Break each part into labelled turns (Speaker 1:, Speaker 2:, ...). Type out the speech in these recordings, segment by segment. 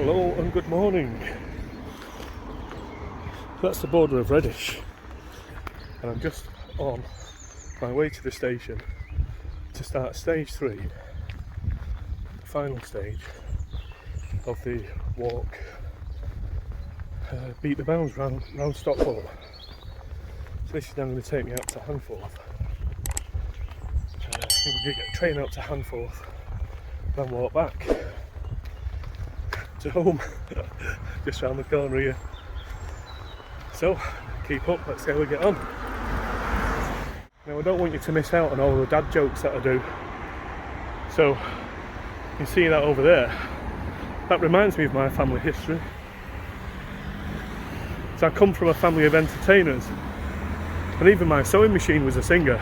Speaker 1: Hello and good morning. That's the border of Reddish, and I'm just on my way to the station to start stage 3, the final stage of the walk, beat the bounds round Stockport. So this is now going to take me out to Handforth. I'm going to get a train out to Handforth and walk back to home, just round the corner here. So, keep up, let's see how we get on. Now I don't want you to miss out on all the dad jokes that I do. So, you can see that over there. That reminds me of my family history. So I come from a family of entertainers, and even my sewing machine was a singer.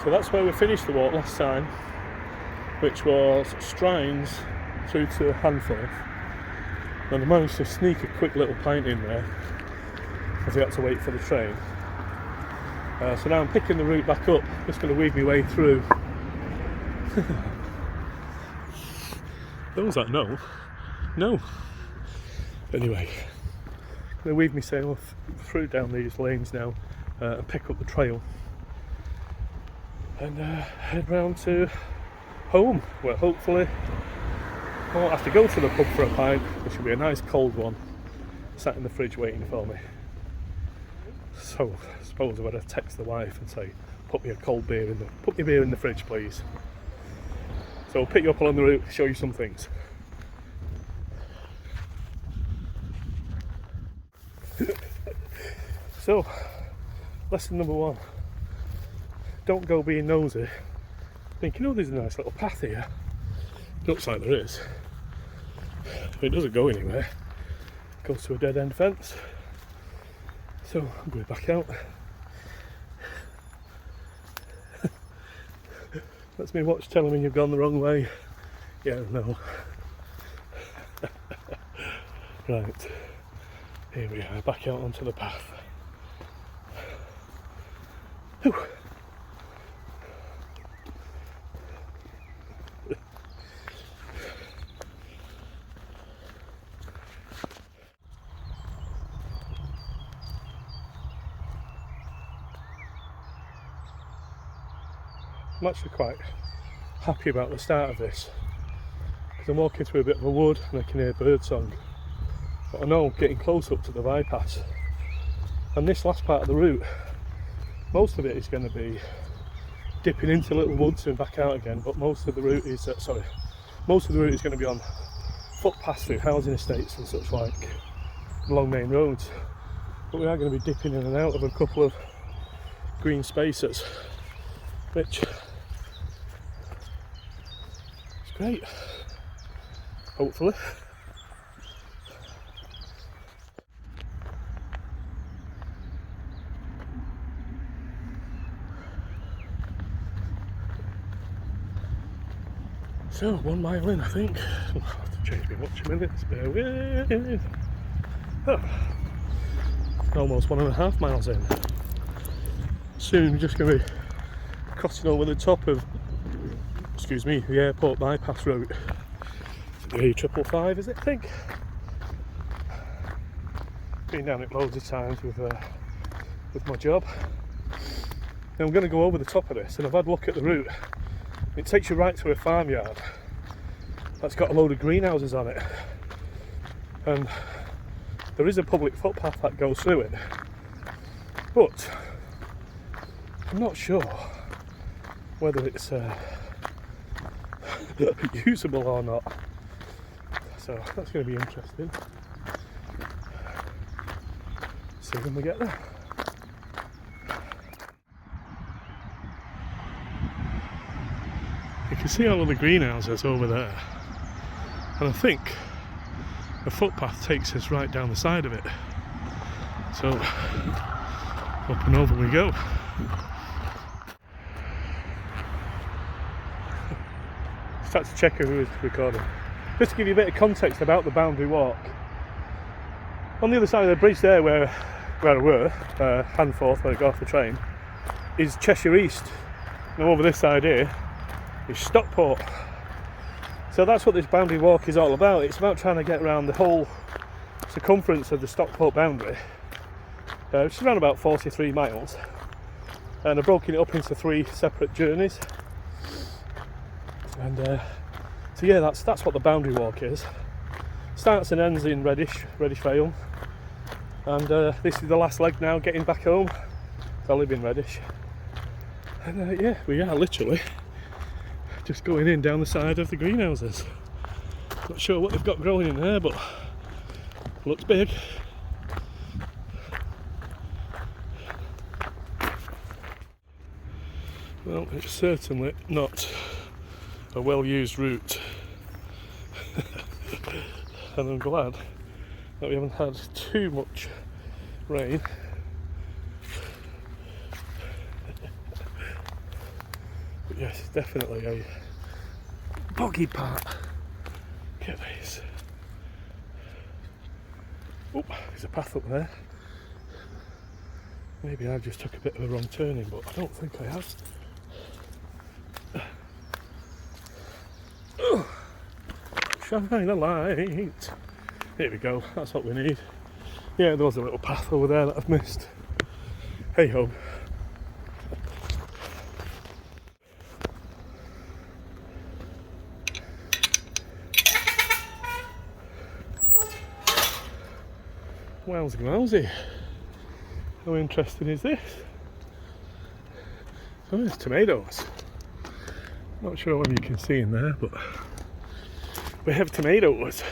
Speaker 1: So that's where we finished the walk last time, which was Strines through to Handforth. And I managed to sneak a quick little pint in there as I had to wait for the train. So now I'm picking the route back up, just going to weave my way through. Those like no. Anyway, I'm going to weave myself through down these lanes now and pick up the trail. And head round to home, where hopefully I won't have to go to the pub for a pint, which will be a nice cold one sat in the fridge waiting for me. So I suppose I better text the wife and say, put me beer in the fridge please. So I'll pick you up along the route, show you some things. So, lesson number 1. Don't go being nosy. Think, there's a nice little path here. Looks like there is. It doesn't go anywhere. It goes to a dead end fence. So I'm going back out. That's me watch telling me you've gone the wrong way. Yeah, no. Right. Here we are, back out onto the path. Whew. I'm actually quite happy about the start of this, because I'm walking through a bit of a wood and I can hear birdsong. But I know I'm getting close up to the bypass, and this last part of the route, most of it is going to be dipping into little woods and back out again. But most of the route is going to be on footpaths through housing estates and such like, along main roads. But we are going to be dipping in and out of a couple of green spaces, which is great, hopefully. So 1 mile in, I think. I'll have to change my watch a minute, bear with. Oh, almost 1.5 miles in. Soon we're just going to be crossing over the top of, the airport bypass route. The A555, is it, I think? Been down it loads of times with my job. Now I'm going to go over the top of this, and I've had a look at the route. It takes you right to a farmyard that's got a load of greenhouses on it, and there is a public footpath that goes through it, but I'm not sure whether it's usable or not, so that's going to be interesting. See when we get there. You can see all of the greenhouses over there, and I think the footpath takes us right down the side of it, so up and over we go. Start to check who is recording. Just to give you a bit of context about the Boundary Walk, on the other side of the bridge there where I were, Handforth, where I got off the train, is Cheshire East. And over this side here is Stockport. So that's what this Boundary Walk is all about. It's about trying to get around the whole circumference of the Stockport Boundary, which is around about 43 miles. And I've broken it up into 3 separate journeys. And so yeah, that's what the Boundary Walk is. Starts and ends in Reddish Vale. And this is the last leg now, getting back home. I live in Reddish. And yeah, we are literally just going in down the side of the greenhouses. Not sure what they've got growing in there, but looks big. Well, it's certainly not a well-used route. And I'm glad that we haven't had too much rain. But yes, definitely a boggy part. Look at this. Oh, there's a path up there. Maybe I just took a bit of a wrong turning, but I don't think I have. Shine a light. Here we go, that's what we need. Yeah, there was a little path over there that I've missed. Hey ho. Wowsy wowsy. How interesting is this? Oh, there's tomatoes. Not sure whether you can see in there, but we have tomatoes.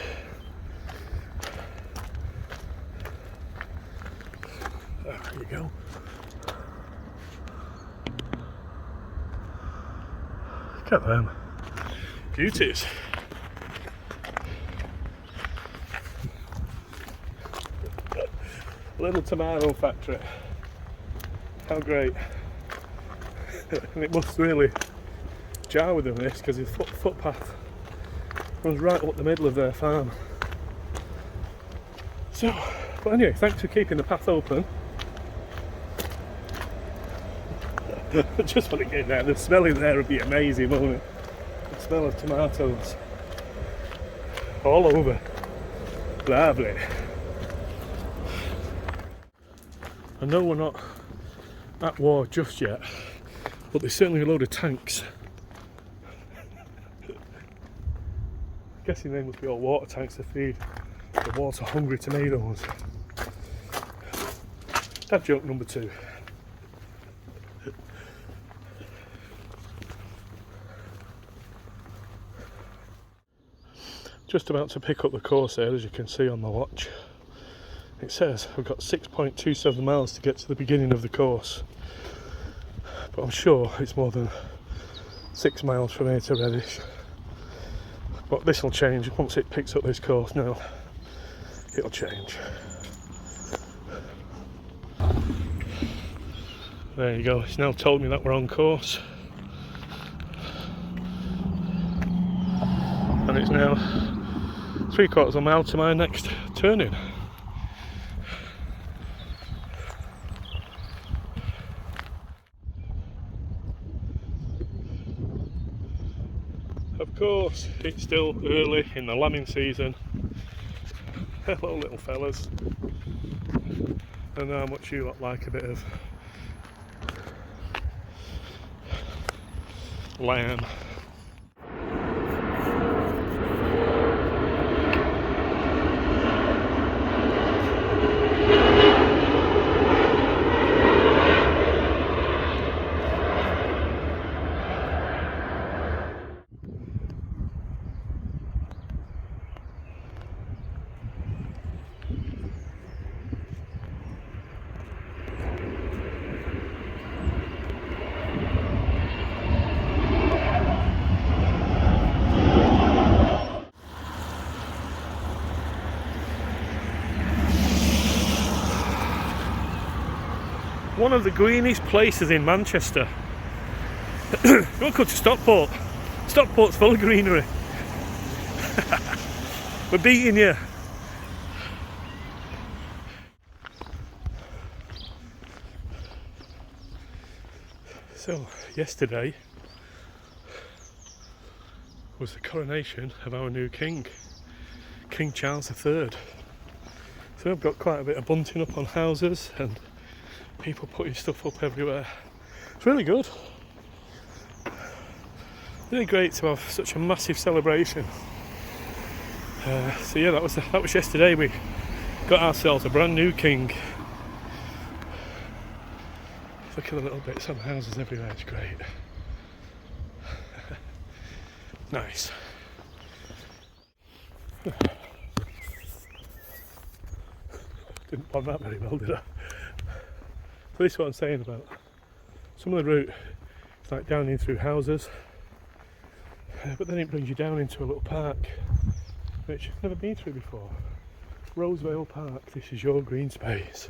Speaker 1: There you go. Look at them. Beauties. Little tomato factory. How great. And it must really jar with them, this, because his footpath runs right up the middle of their farm. So, but anyway, thanks for keeping the path open. I just want to get there. The smell in there would be amazing, won't it? The smell of tomatoes all over. Lovely. I know we're not at war just yet, but there's certainly a load of tanks. Guessing they must be all water tanks to feed the water hungry tomatoes. Dad joke number 2. Just about to pick up the course there, as you can see on the watch. It says we've got 6.27 miles to get to the beginning of the course, but I'm sure it's more than 6 miles from here to Reddish. But this will change once it picks up this course now. It'll change. There you go, it's now told me that we're on course. And it's now 3/4 of a mile to my next turning. Of course, it's still early in the lambing season. Hello little fellas. I know how much you lot like a bit of lamb. One of the greenest places in Manchester. Welcome to Stockport. Stockport's full of greenery. We're beating you. So, yesterday was the coronation of our new king, King Charles III. So we've got quite a bit of bunting up on houses and people putting stuff up everywhere. It's really good. Really great to have such a massive celebration. So yeah, that was yesterday. We got ourselves a brand new king. Look at the little bits on houses everywhere. It's great. Nice. Didn't plan that very well, did I? So this is what I'm saying about some of the route. It's like down in through houses, but then it brings you down into a little park which I've never been through before. Rosevale Park. This is your green space,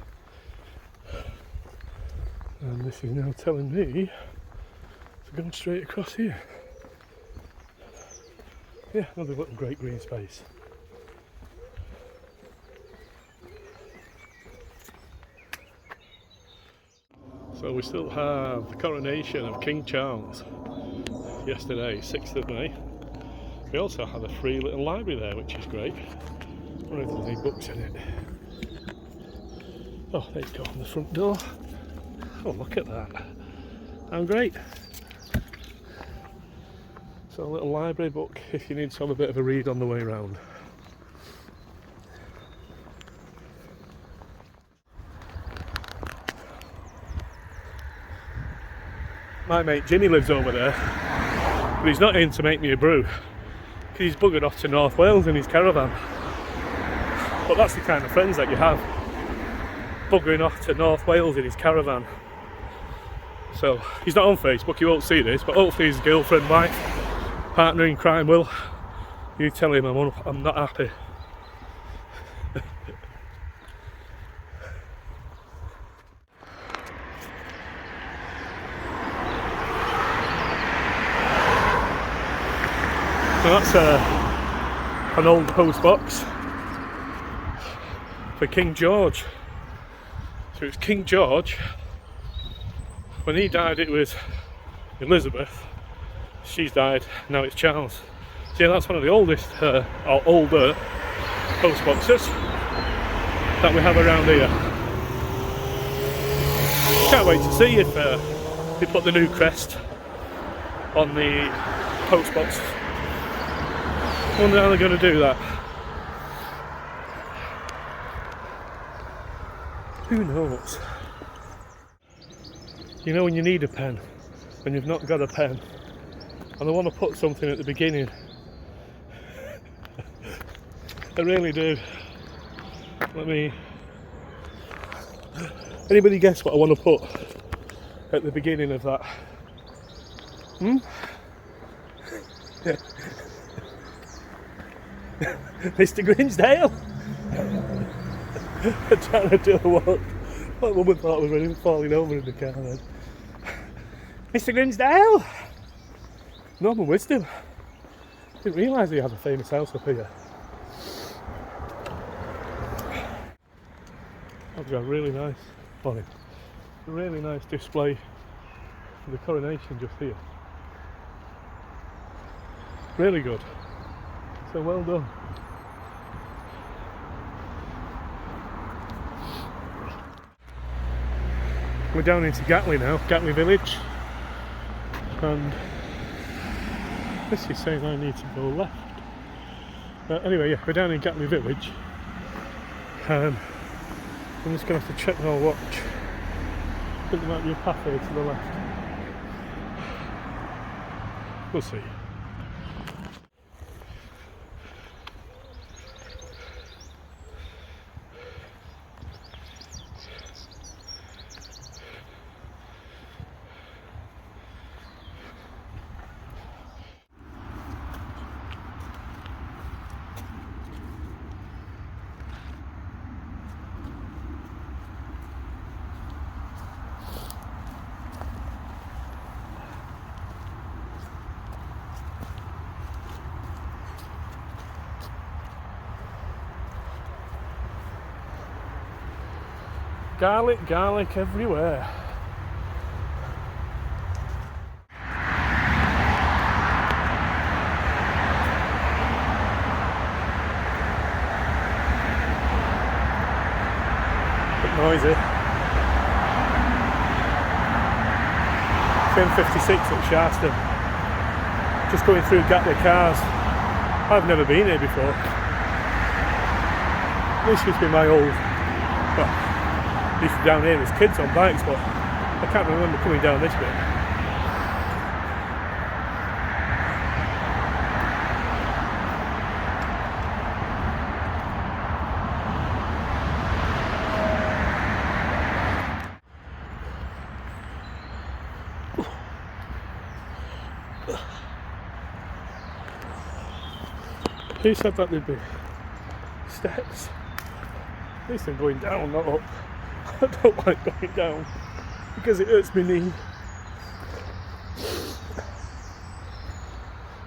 Speaker 1: and this is now telling me to go straight across here. Yeah, another little great green space. So we still have the coronation of King Charles yesterday, 6th of May. We also had a free little library there, which is great. I wonder if there's any books in it. Oh, there you go, on the front door. Oh, look at that. How great. So a little library book if you need to have a bit of a read on the way round. My mate Jimmy lives over there, but he's not in to make me a brew because he's buggered off to North Wales in his caravan. But that's the kind of friends that you have, buggering off to North Wales in his caravan. So he's not on Facebook, you won't see this, but hopefully his girlfriend, wife, partner in crime will. You tell him I'm not happy. So that's an old post box for King George. So it's King George. When he died it was Elizabeth. She's died, now it's Charles. So yeah, that's one of the oldest or older post boxes that we have around here. Can't wait to see if they put the new crest on the post box. Wonder how they're going to do that. Who knows? You know when you need a pen and you've not got a pen and I want to put something at the beginning. I really do. Anybody guess what I want to put at the beginning of that? Mr. Grimsdale! Trying to do a walk. My woman thought I was really falling over in the car then. Mr. Grimsdale! Norman Wisdom. Didn't realise he had a famous house up here. I've got a really nice display for the coronation just here. Really good. So well done. We're down into Gatley now, Gatley village, and this is saying I need to go left. Anyway, yeah, we're down in Gatley village. I'm just going to have to check my watch. I think there might be a path here to the left. We'll see. Garlic, garlic everywhere. Bit noisy. M56 at Sharston. Just going through Gatwick cars. I've never been here before. This used to be my old, well, used to be down here as kids on bikes, but I can't remember coming down this bit. Who said that there'd be steps? At least I'm going down, not up. I don't like going down because it hurts my knee.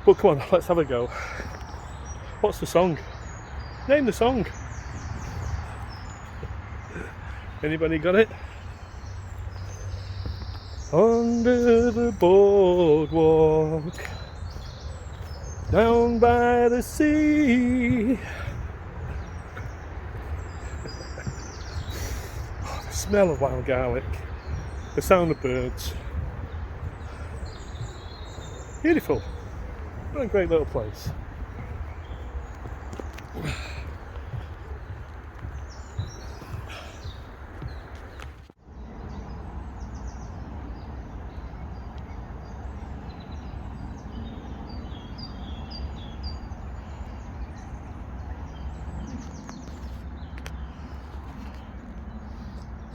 Speaker 1: But come on, let's have a go. What's the song? Name the song. Anybody got it? Under the boardwalk, down by the sea. Oh, the smell of wild garlic, the sound of birds. Beautiful. What a great little place.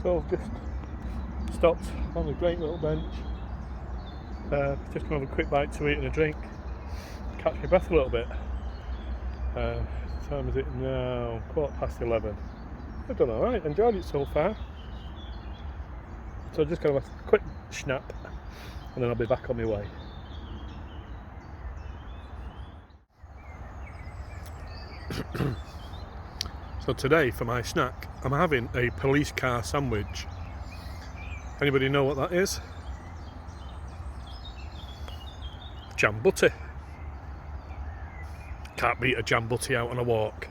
Speaker 1: So I've just stopped on a great little bench, just gonna have a quick bite to eat and a drink, catch my breath a little bit. What time is it now? 11:15. I've done alright, enjoyed it so far. So I'm just gonna have a quick snap and then I'll be back on my way. So today for my snack I'm having a police car sandwich. Anybody know what that is? Jam butty. Can't beat a jam butty out on a walk.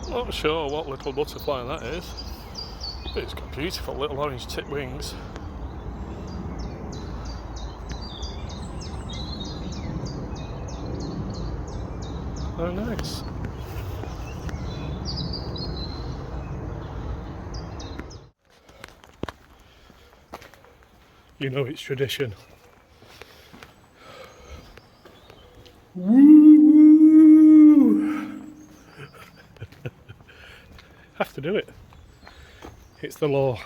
Speaker 1: Not sure what little butterfly that is, but it's got beautiful little orange tip wings. Oh, nice. You know it's tradition. Woo! Have to do it. It's the law.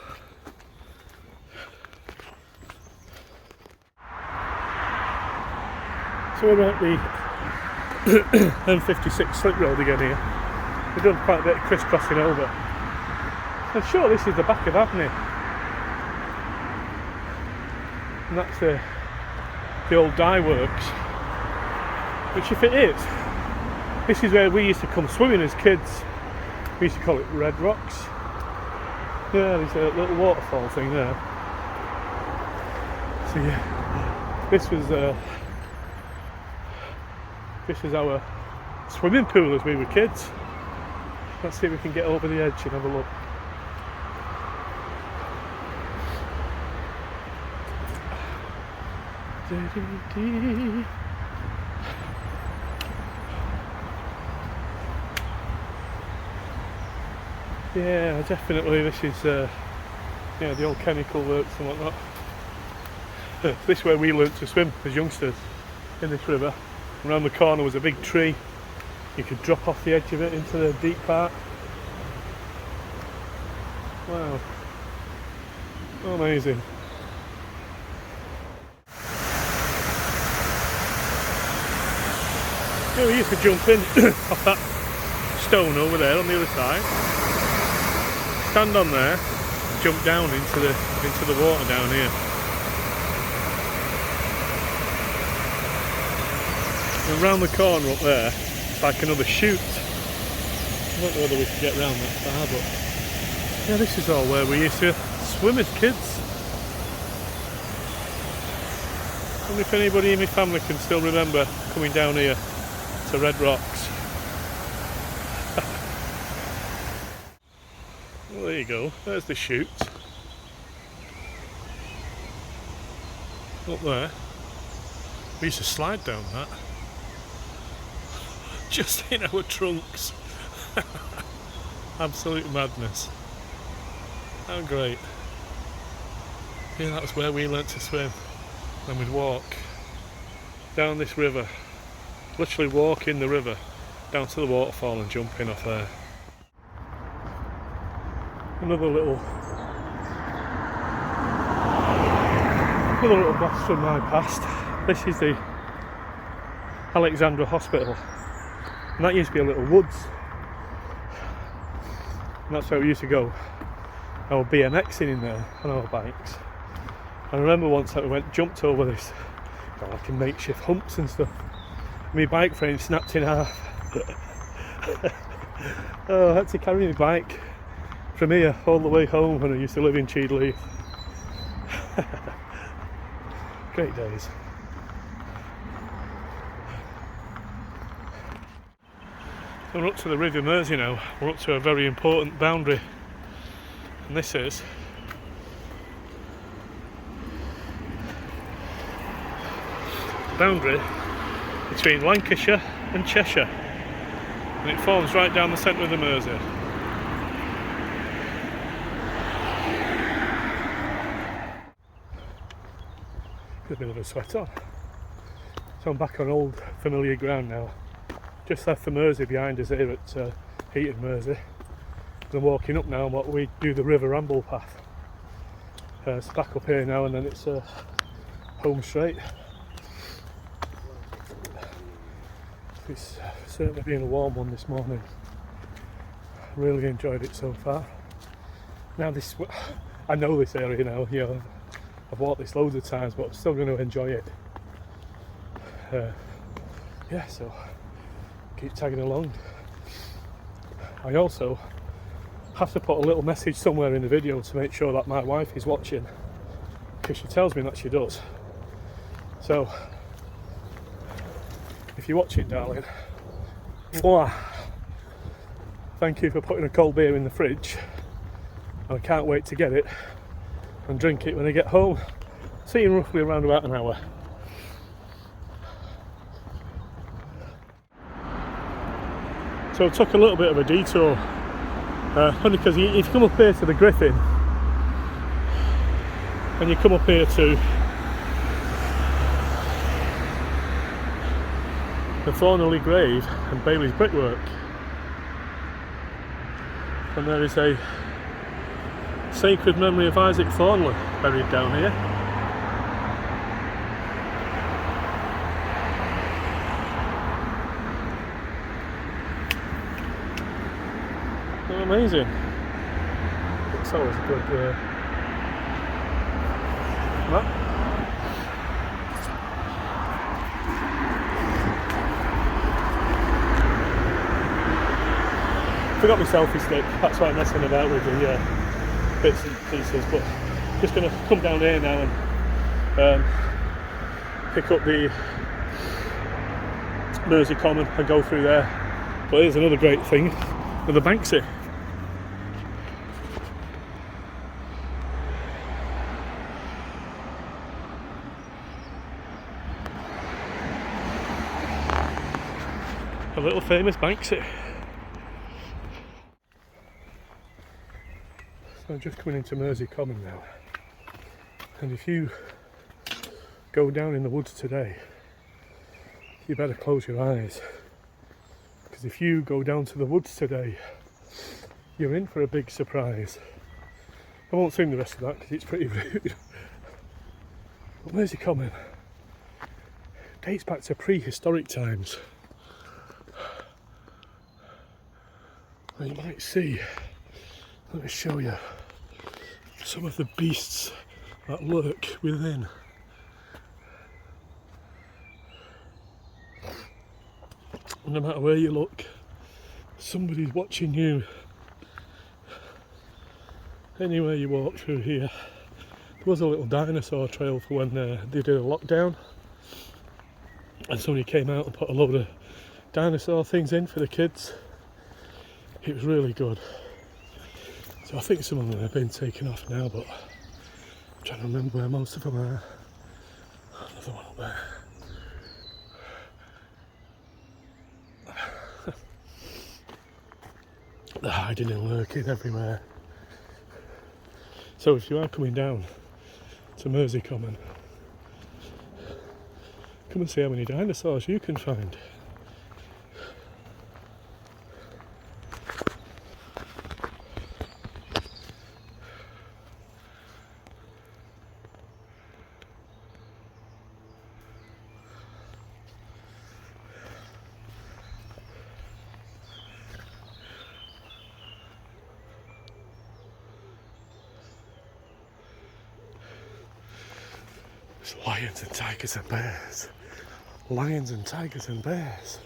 Speaker 1: So we're at the M56 slip road again here. We've done quite a bit of crisscrossing over. I'm sure this is the back of Avenue. And that's the old dye works. Which if it is, this is where we used to come swimming as kids. We used to call it Red Rocks. Yeah, there's a little waterfall thing there. So yeah, this is our swimming pool as we were kids. Let's see if we can get over the edge and have a look. Yeah, definitely this is yeah, the old chemical works and whatnot. This is where we learnt to swim as youngsters, in this river. Around the corner was a big tree. You could drop off the edge of it into the deep part. Wow. Amazing. Yeah, we used to jump in off that stone over there on the other side. Stand on there, jump down into the water down here. And round the corner up there, it's like another chute. I don't know whether we can get round that far, but yeah, this is all where we used to swim as kids. I wonder if anybody in my family can still remember coming down here to Red Rocks. Well, there you go, there's the chute. Up there. We used to slide down that. Just in our trunks. Absolute madness. How great. Yeah, that was where we learnt to swim. Then we'd walk down this river. Literally walk in the river down to the waterfall and jump in off there. Another little blast from my past. This is the Alexandra Hospital, and that used to be a little woods, and that's where we used to go our BMXing in there on our bikes. I remember once that we jumped over this, like in makeshift humps and stuff. My bike frame snapped in half. Oh, I had to carry my bike from here all the way home when I used to live in Cheadleaf. Great days. So we're up to the River Mersey now. We're up to a very important boundary, and this is the boundary between Lancashire and Cheshire, and it forms right down the centre of the Mersey. Got a bit of a sweat on. So I'm back on old familiar ground now. Just left the Mersey behind us here at Heaton Mersey. I'm walking up now what we do the River Ramble path. It's back up here now, and then it's home straight. It's certainly been a warm one this morning. Really enjoyed it so far. Now I know this area now, you know, I've walked this loads of times, but I'm still going to enjoy it. Yeah, so keep tagging along. I also have to put a little message somewhere in the video to make sure that my wife is watching, because she tells me that she does. So if you watch it, darling, mwah, thank you for putting a cold beer in the fridge, and I can't wait to get it and drink it when I get home. See you in roughly around about an hour. So I took a little bit of a detour, only because if you come up here to the Griffin and you come up here to the Thornley Grave and Bailey's Brickwork, and there is a sacred memory of Isaac Thornley buried down here. Oh, amazing. It's always a good map. Forgot my selfie stick, that's why I'm messing about with the bits and pieces, but just going to come down here now and pick up the Mersey Common and go through there. But here's another great thing with the Banksy. A little famous Banksy. So I'm just coming into Mersey Common now, and if you go down in the woods today, you better close your eyes, because if you go down to the woods today, you're in for a big surprise. I won't sing the rest of that because it's pretty rude. But Mersey Common dates back to prehistoric times. And you might see, let me show you some of the beasts that lurk within. no matter where you look, somebody's watching you. Anywhere you walk through here, there was a little dinosaur trail for when they did a lockdown, and somebody came out and put a load of dinosaur things in for the kids. It was really good. So I think some of them have been taken off now, but I'm trying to remember where most of them are. Another one up there. They're hiding and lurking everywhere. So if you are coming down to Mersey Common, come and see how many dinosaurs you can find. There's lions and tigers and bears. Lions and tigers and bears.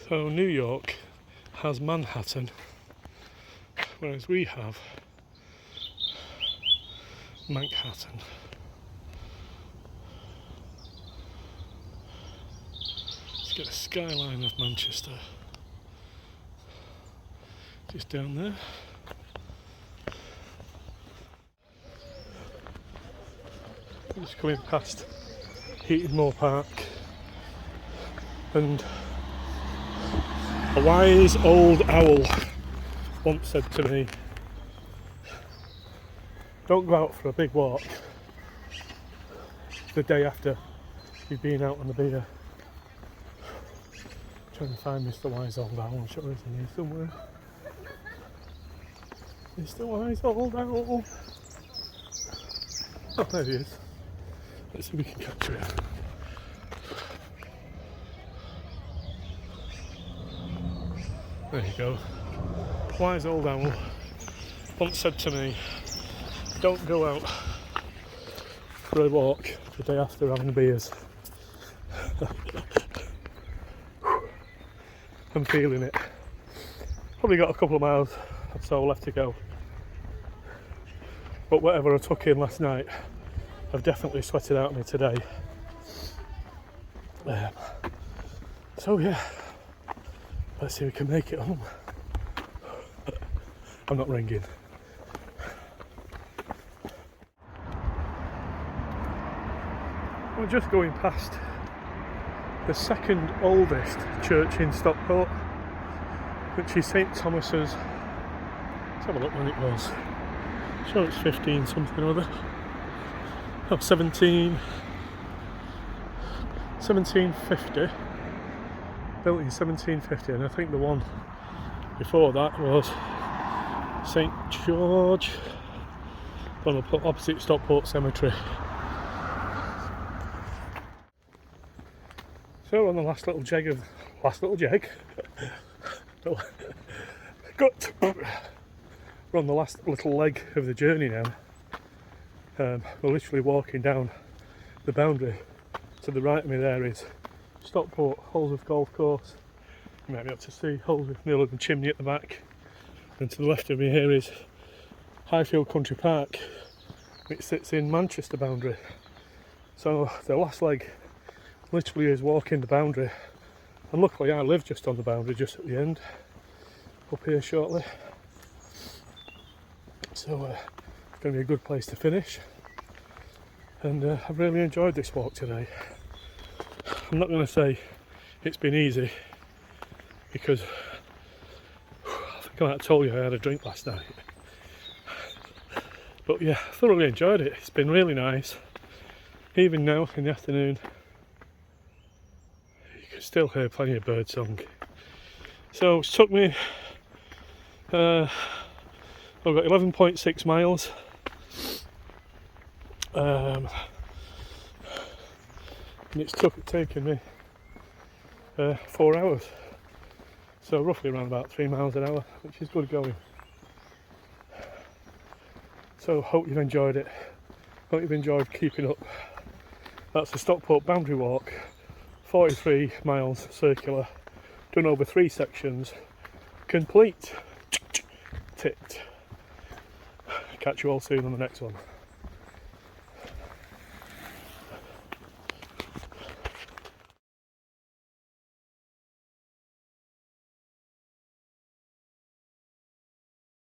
Speaker 1: So New York has Manhattan, whereas we have Manhattan. Let's get a skyline of Manchester. Just down there. I'm just coming past Heaton Park, and a wise old owl once said to me, don't go out for a big walk the day after you've been out on the beer. Trying to find Mr. Wise Old Owl, I'm sure he's in here somewhere. Mr. Wise Old Owl. Oh, there he is. Let's see if we can capture him. There you go. Wise old owl once said to me, don't go out for a walk the day after having beers. I'm feeling it. Probably got a couple of miles or so left to go. But whatever I took in last night, I've definitely sweated out of me today. So yeah, let's see if we can make it home. I'm not ringing. We're just going past the second oldest church in Stockport, which is St Thomas's. Let's have a look when it was. I'm sure it's 15 something or other. Oh, 1750. Built in 1750, and I think the one before that was St George, on the opposite Stockport Cemetery. So we're on the last little jag. Gut. We're on the last little leg of the journey now. We're literally walking down the boundary. To the right of me there is Stockport Holsworth Golf Course. You might be able to see Holsworth Mill and the chimney at the back. And to the left of me here is Highfield Country Park, which sits in Manchester Boundary. So the last leg literally is walking the boundary. And luckily I live just on the boundary, just at the end, up here shortly. So it's going to be a good place to finish. And I've really enjoyed this walk today. I'm not going to say it's been easy, because I think I might have told you I had a drink last night. But yeah, I thoroughly enjoyed it. It's been really nice. Even now in the afternoon, you can still hear plenty of birdsong. So it took me, I've got 11.6 miles. And it's taken me 4 hours, so roughly around about 3 miles an hour, which is good going. So hope you've enjoyed it. Hope you've enjoyed keeping up. That's the Stockport Boundary walk, 43 miles circular, done over 3 sections, complete, ticked. Catch you all soon on the next one.